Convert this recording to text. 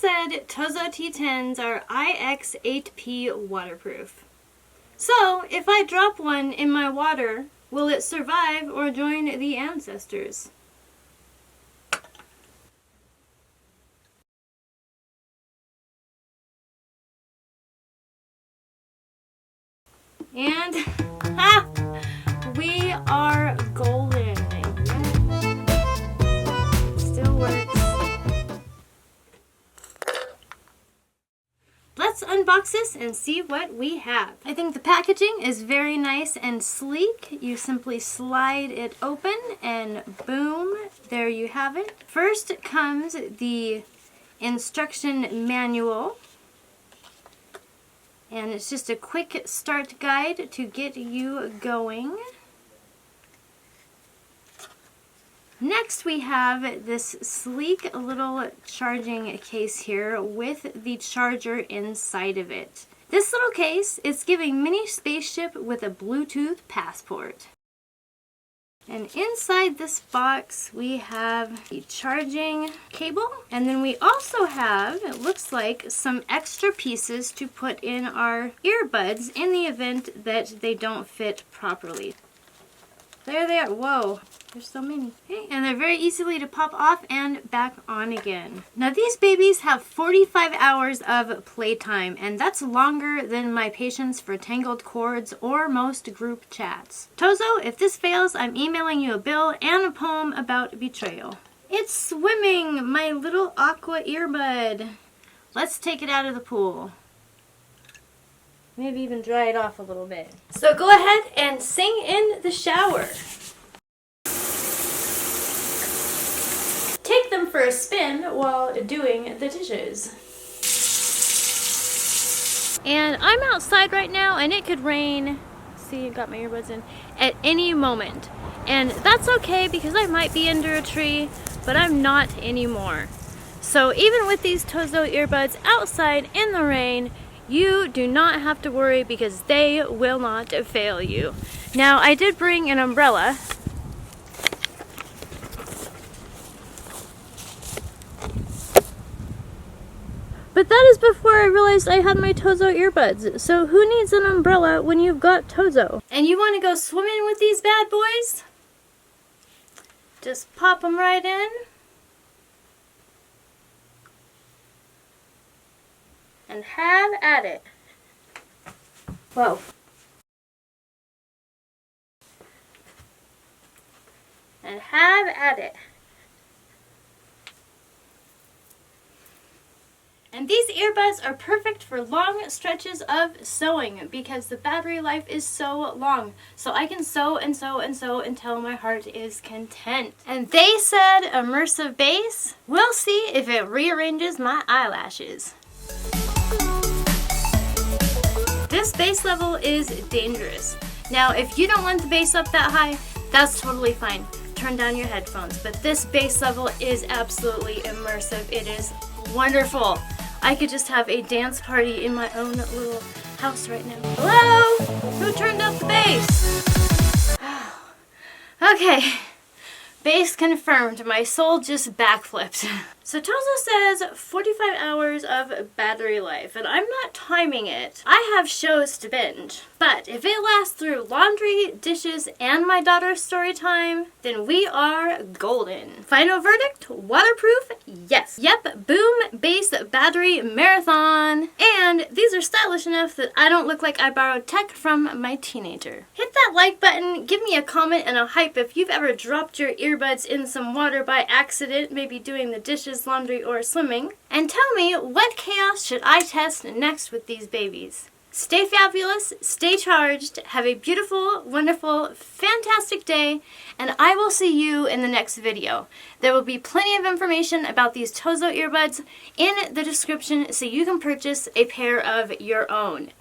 said TOZO T10s are IX8P waterproof. So, if I drop one in my water, will it survive or join the ancestors? And, we are golden. Still works. Let's unbox this and see what we have. I think the packaging is very nice and sleek. You simply slide it open and boom, there you have it. First comes the instruction manual. And it's just a quick start guide to get you going. Next we have this sleek little charging case here with the charger inside of it. This little case is giving mini spaceship with a Bluetooth passport. And inside this box we have the charging cable, and then we also have, it looks like, some extra pieces to put in our earbuds in the event that they don't fit properly. There they are. Whoa, there's so many. Okay, and they're very easily to pop off and back on again. Now these babies have 45 hours of playtime, and that's longer than my patience for tangled cords or most group chats. Tozo, if this fails, I'm emailing you a bill and a poem about betrayal. It's swimming, my little aqua earbud. Let's take it out of the pool. Maybe even dry it off a little bit. So go ahead and sing in the shower. Take them for a spin while doing the dishes. And I'm outside right now and it could rain, see, I got my earbuds in, at any moment. And that's okay because I might be under a tree, but I'm not anymore. So even with these TOZO earbuds outside in the rain, you do not have to worry because they will not fail you. Now, I did bring an umbrella. But that is before I realized I had my TOZO earbuds. So who needs an umbrella when you've got TOZO? And you want to go swimming with these bad boys? Just pop them right in. And have at it. Whoa. And have at it. And these earbuds are perfect for long stretches of sewing because the battery life is so long. So I can sew and sew and sew until my heart is content. And they said immersive bass. We'll see if it rearranges my eyelashes. This bass level is dangerous. Now, if you don't want the bass up that high, that's totally fine. Turn down your headphones. But this bass level is absolutely immersive. It is wonderful. I could just have a dance party in my own little house right now. Hello? Who turned up the bass? Okay. Bass confirmed. My soul just backflipped. So TOZO says 45 hours of battery life, and I'm not timing it. I have shows to binge, but if it lasts through laundry, dishes, and my daughter's story time, then we are golden. Final verdict, waterproof, yes. Yep, boom, bass, battery, marathon. And these are stylish enough that I don't look like I borrowed tech from my teenager. Hit that like button, give me a comment and a hype if you've ever dropped your earbuds in some water by accident, maybe doing the dishes, laundry, or swimming. And tell me, what chaos should I test next with these babies? Stay fabulous, stay charged, have a beautiful, wonderful, fantastic day, and I will see you in the next video. There will be plenty of information about these TOZO earbuds in the description so you can purchase a pair of your own.